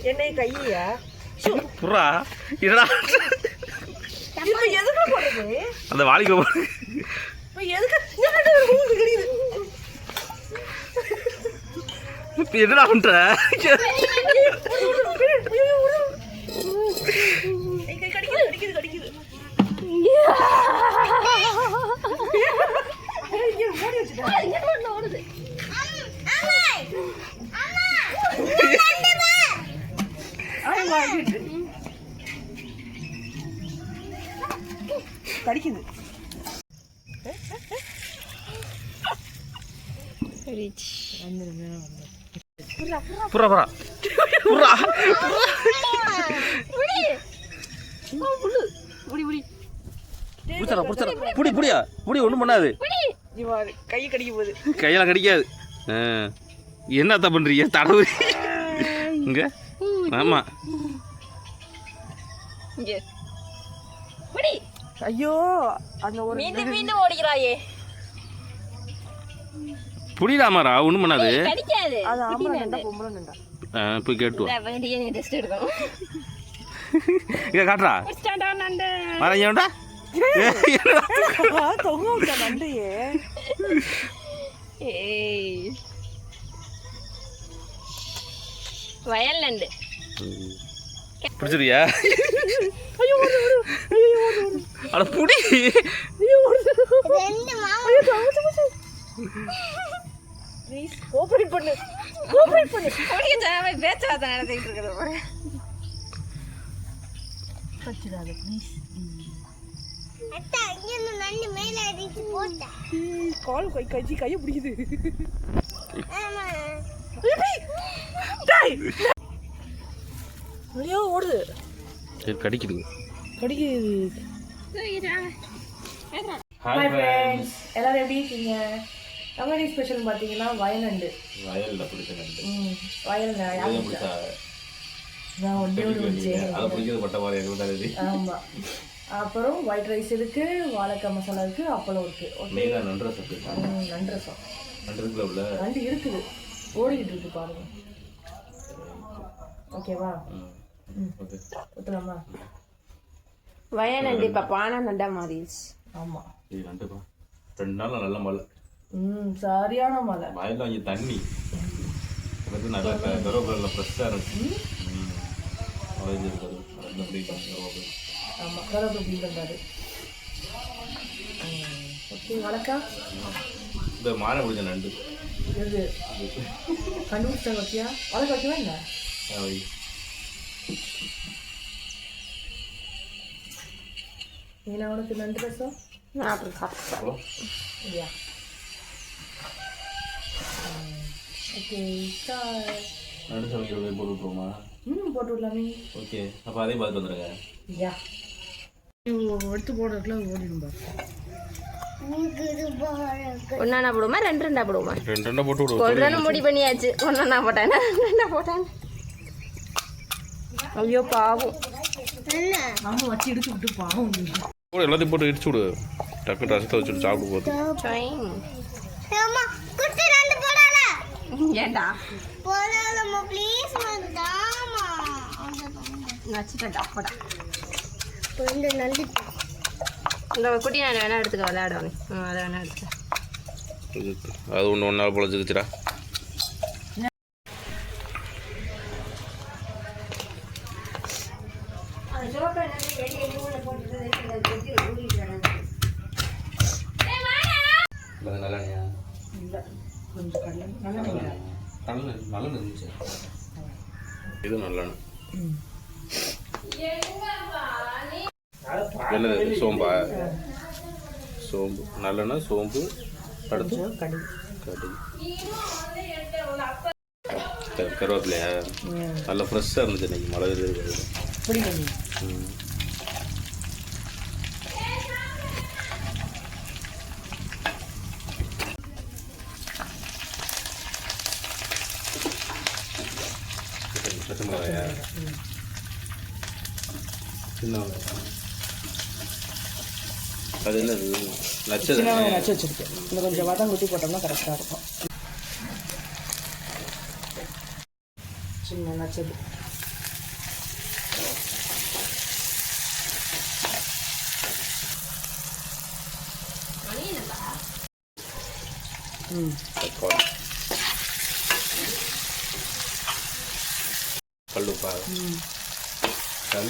என்னை கையா புறா இதடா எதுக்கு போடுறது அந்த வாளிக்கு எதுக்கு இப்போ என்னடா பண்ற கடிக்குது புறா புறா புறா புடிச்சா புடிச்சா புடி புடியா புடி ஒன்றும் பண்ணாது கையை கடிக்க போகுது கையெல்லாம் கடிக்காது என்னத்த பண்றீங்க தடவு இங்க ஆமா ஐயோ அந்த ஒரு மீண்டும் ஓடிக்கிறாயே புடிடாமாரா ஒன்றும் பண்ணாது அது ஆம்பளை நண்டா பொம்பளை நண்டா போய் கேட்டு வேண்டிய டெஸ்ட் எடுக்கணும் இங்க காட்டுறா வரேன்டா தொங்க விட்டா நண்டையே வயல் நண்டு பிடிச்சிருக்கியா அட புடி கோஆபரேட் பண்ணு பேச்சாத நடத்திட்டு இருக்கிறது கச்சிடாத ப்ளீஸ் கால் கையை பிடிக்குது ஐயோ ஓடுது கடிக்குது ஹாய் ஃப்ரெண்ட்ஸ் எல்லாரும் எப்படி இருக்கீங்க? தமிழ் ஸ்பெஷல் பார்த்தீங்கன்னா வயலண்டு வயலில் பிடிச்ச நண்டு வயல் நான் ஒன்றே ஒன்று வச்சேன். ஆமாம், அப்புறம் ஒயிட் ரைஸ் இருக்கு, வாழைக்காய் மசாலா இருக்கு, அப்பளம் இருக்கு. நண்டு ரசம் நண்டு இருக்குது, ஓடிக்கிட்டு இருக்கு பாருங்க. ஓகேவா? ஊற்றலாமா? வயநண்டு இப்போ பானை நண்டா மாறிடுச்சு. ஆமாம், 2 நாள் நல்ல மழை. சரியான மழை. வயலில் கொஞ்சம் தண்ணி நல்லா கருவேப்பிலை ஃப்ரெஷ்ஷாக இருந்துச்சு. ஆமாம், கருவேப்பிலை பண்ணுறாரு. ஓகே, வணக்கம். இந்த மானை பிடிச்ச நண்டு இது கண்டுபிடிச்சாங்க. வச்சியா வழக்க வைக்கவா என்ன? ஏன்னா உனக்கு நண்டு ரசம் நான் அப்படி சாப்பிட்டேன். இல்லையா? ஓகே, நண்டு சமைக்கிறது போட்டு விட்ருவோமா? போட்டு விடலாமே. ஓகே, அப்போ அதே பார்த்து வந்துடுங்க. ஐயா எடுத்து போடுறதுக்குள்ள ஓடிடும்பா. ஒன்னா போடுமா 2 போடுமா? 2 போட்டு விடுவோம். கொள்றன்னு முடி பண்ணியாச்சு. ஒன்னா போட்டேன் 2 போட்டேன். ஐயோ பாவம், ஆமாம், வச்சு இடிச்சு விட்டு பாவம். எல்லாத்தையும் போட்டு இடிச்சு விடு, டக்கு ரசத்தை வச்சுட்டு சாப்பிட்டு போகுது. ஏண்டா இந்த குட்டி நான் வேணா எடுத்துக்க விளையாடுவேன். அதை வேணா எடுத்துக்க. அது ஒன்று பொழைச்சிக்கிச்சுடா. இது நல்லெண்ணெய். என்னது? சோம்பா? சோம்பு, நல்லெண்ணெய், சோம்பு, அடுத்து கருவேப்பிலையா? நல்லா ஃப்ரெஷ்ஷாக இருந்துச்சு இன்னைக்கு, மழை இருக்குது. பச்சை மிளகாயா? சின்ன வெங்காயம். அது என்னது? நச்சு வச்சுருக்கேன். இன்னும் கொஞ்சம் வதம் குட்டி போட்டோம்னா கரெக்டாக இருக்கும். சின்ன நச்சது தக்காளி கல்லுப்பா கல்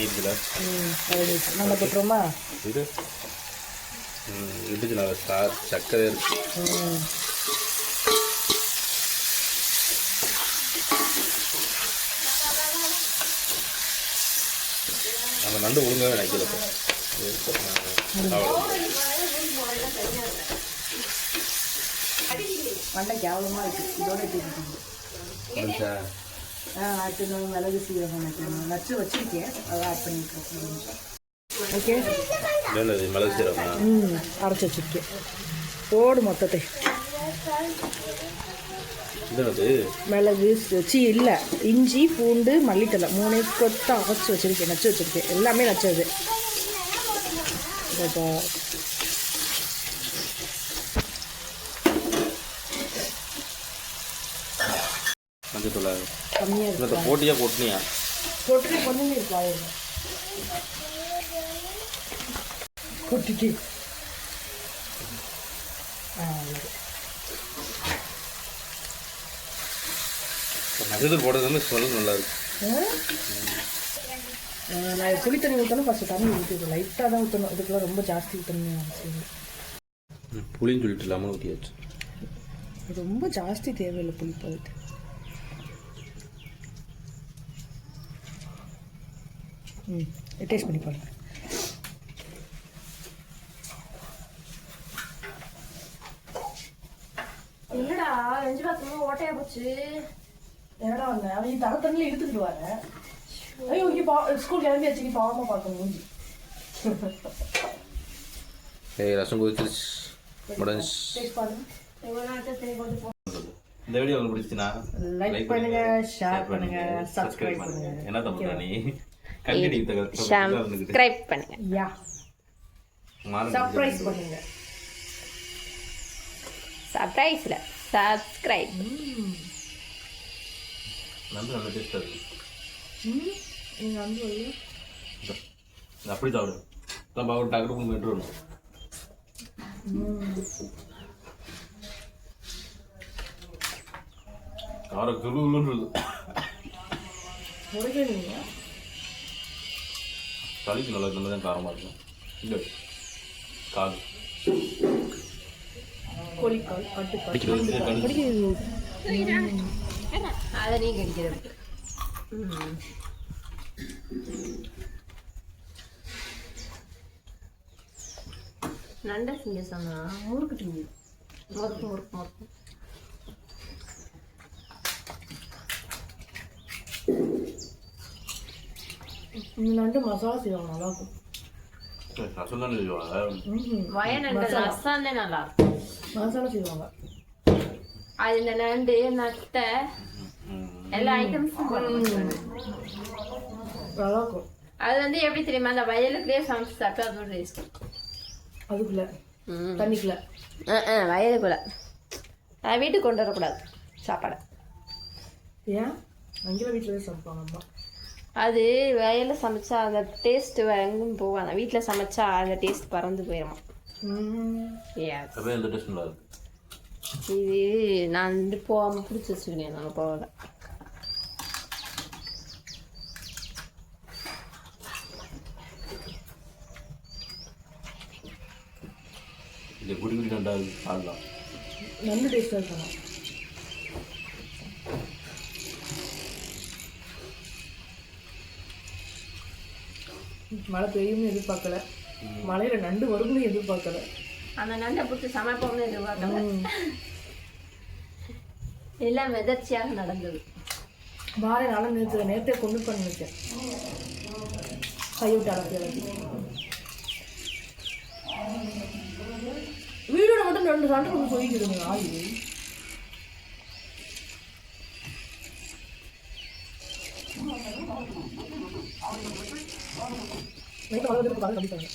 இதுல நல்லா போட்டுருமா? இது இடிச்சு நல்லா சக்கரை இருக்கு. நம்ம நண்டு ஒழுங்காக நினைக்கல. மண்டை கேவலமாக இருக்குது. இதோட அடுத்து மிளகு சீரகம் நச்சு வச்சுருக்கேன், அதெல்லாம் ஆட் பண்ணியிருக்கேன். ஓகே, மிளகு சீரகம் அரைச்சி வச்சுருக்கேன். போடு மொத்தத்தை. மிளகு இல்லை, இஞ்சி பூண்டு மல்லித்தலை 3 கொத்த அரைச்சி வச்சுருக்கேன், நச்சு வச்சுருக்கேன். எல்லாமே நச்சது. கம்மியாக இருக்கு. போட்டியாக போட்டினியா? போட்டு கொஞ்சமே இருக்கு. ஆயிரம் கொட்டிக்கு நகது போடுறது வந்து ஸ்மெல் நல்லா இருக்கு. நான் புளி தண்ணி ஊற்றணும், ஃபஸ்ட்டு தண்ணி ஊற்றிடுவோம். லைட்டாக தான் ஊற்றணும், இதுக்கெல்லாம் ரொம்ப ஜாஸ்தி ஊற்றணும் அவசியம். புளின்னு சொல்லிட்டு இல்லாமல் ஊற்றியாச்சு. ரொம்ப ஜாஸ்தி தேவையில்லை புளி போயிட்டு. டேஸ்ட் பண்ணி பாருங்க. என்னடா 5 பாத்திரமா ஓட்டையா போச்சு. என்னடா வந்தேன் அவங்க தர தண்ணியில் எடுத்துக்கிடுவாங்க. ஐயோ இங்கே ஸ்கூல் கிளம்பி வச்சு பாவமாக பார்க்கணும் மூஞ்சி. ரசம் கொதிச்சிருச்சு. டேஸ்ட் பாருங்க. இந்த வீடியோ உங்களுக்கு பிடிச்சிச்சுன்னா லைக் பண்ணுங்க, ஷேர் பண்ணுங்க, சப்ஸ்கிரைப் பண்ணுங்க. என்ன தப்பு நீ கண்டினியூ சப்ஸ்கிரைப் பண்ணுங்க. யா, சர்ப்ரைஸ் பண்ணுங்க. சர்ப்ரைஸ்ல சப்ஸ்கிரைப். நல்ல டேஸ்டா இருக்கு. நீங்க வந்து அப்படி சாப்பிடு. நான் பாவு டாக்டர் கொண்டு போயிட்டு வரணும். கார குழுன்னு களிக்கு நல்லா இந்த மாதிரி தான் காரமாக இருக்கும். இல்லை காது அதை நீ கடிக்கிறது. நண்டை செஞ்ச சொன்னா முறுக்கிட்டு முறுக்கு முறுக்கு முறுக்கு. நண்டு மசாலா செய்வாங்க, நல்லா இருக்கும். ரசம் தானே செய்வாங்க. வயநண்டு ரசம் தான் நல்லா இருக்கும். மசாலா செய்வாங்க. அது இந்த நண்டு நத்தை எல்லா ஐட்டம்ஸும் நல்லா இருக்கும். அது வந்து எப்படி தெரியுமா, அந்த வயலுக்குள்ளேயே சமைச்சு சாப்பிட்டா அது ஒரு டேஸ்ட். அதுக்குள்ள தண்ணிக்குள்ள வயலுக்குள்ள வீட்டுக்கு கொண்டு வரக்கூடாது சாப்பாடை. ஏன்? அங்கேயும் வீட்டில் சமைப்பாங்க அம்மா. அது வயலில் சமைச்சா அந்த டேஸ்ட் எங்கும் போவாங்க. வீட்டில் சமைச்சா அந்த டேஸ்ட் பறந்து போயிடுமா. இது நான் வந்து போகாமல் பிடிச்சி வச்சுக்கினேன். நாங்கள் போகல. நல்ல டேஸ்டாக இருக்கணும். மழை பெய்யும்னு எதிர்பார்க்கல, மழையில நண்டு வரும்னு எதிர்பார்க்கல. அந்த நண்டை பிடிச்சி சமைப்போம்னு எதிர்பார்க்கல. எல்லாம் எதர்ச்சியாக நடந்தது. வாரை நாளும் நேரத்தை கொண்டு பண்ணி வச்சேன். கைவிட்டு அளவு வீடோட மட்டும் 2 சண்டை கொண்டு சொல்லிக்கிடுங்க. ஆயு நைட்டு வளர்ந்து பார்த்து கண்டிப்பாங்க.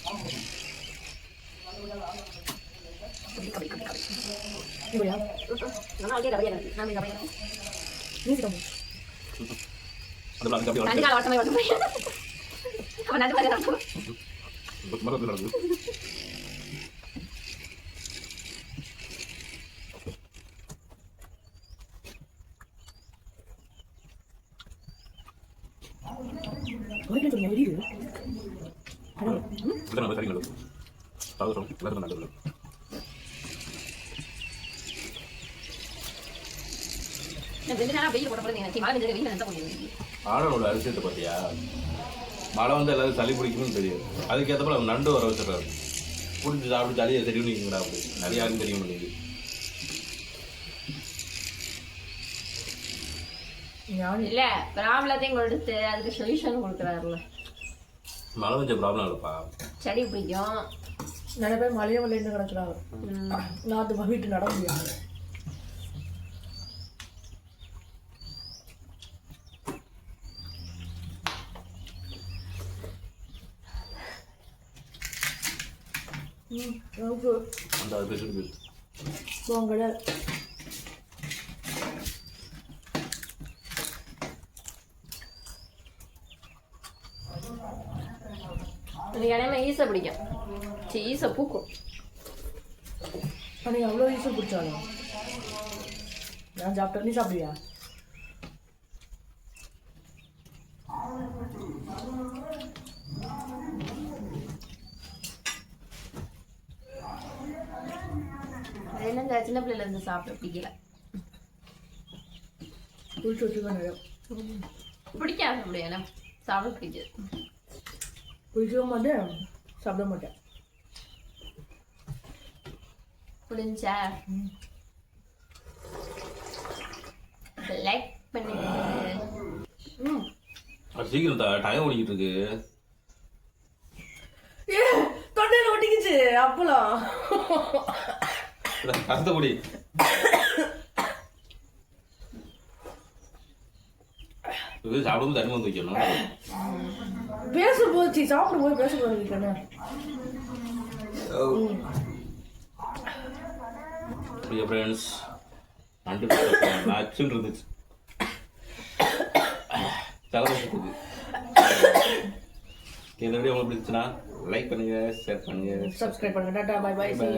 உரைக்கணும் சொல்லுங்க வெளியே இல்லை நம்ம சரி நல்லது சகோதரம் எல்லாத்துக்கும் நல்லது ஆடனோட அரிசியத்தை பார்த்தியா மழை வந்து எல்லாரும் சளி பிடிக்கணும்னு தெரியும் அதுக்கேற்றப்ப நம்ம நண்டு வர வச்சிடறாரு பிடிச்சி சாப்பிட்டு சளியை சரி பண்ணிக்கிறா அப்படி நிறைய யாரும் தெரியும் பண்ணிக்கு இல்ல ப்ராப்ளத்தையும் கொடுத்து அதுக்கு சொல்யூஷன் கொடுக்குறாருல. மழை வச்ச ப்ராப்ளம் இல்லைப்பா சளி பிடிக்கும். நிறைய பேர் மழையும் விளையாண்டு கிடக்குறாங்க. நான் அது வீட்டு நட முடியாது. அந்த அது பேசுறது கிடையாது. எனக்கு இடையில ஈசை பிடிக்கும். ஈசை பூக்கும். அன்னைக்கு அவ்வளோ ஈஸியாக பிடிச்சாலும் நான் சாப்பிட்டேன். நீ சாப்பிடுவியா? அதெல்லாம் இந்த சின்ன பிள்ளைல இருந்து சாப்பிட பிடிக்கல. பிடிச்சி வச்சுக்க நிறைய பிடிக்காது அப்படியே சாப்பிட பிடிக்காது. பிடிக்கவும் மாட்டேன், சாப்பிட மாட்டேன். புரிஞ்சா? லைக் பண்ணுங்க. சீக்கிரம் டைம் ஓடிக்கிட்டு இருக்கு. தொண்டையில் ஒட்டிக்கிச்சு அப்பளம். கஷ்டப்படி சாப்பிடும்போது தண்ணி வந்து வைக்கணும். பேச போச்சு சாப்பிடும்போது பேசக்கூடாது. ஃப்ரெண்ட்ஸ் நண்டு நச்சுன்னு இருந்துச்சு. தலைவருக்கு இந்த வீடியோ உங்களுக்கு பிடிச்சுன்னா லைக் பண்ணுங்க, ஷேர் பண்ணுங்க, சப்ஸ்கிரைப் பண்ணுங்க. Tata bye by.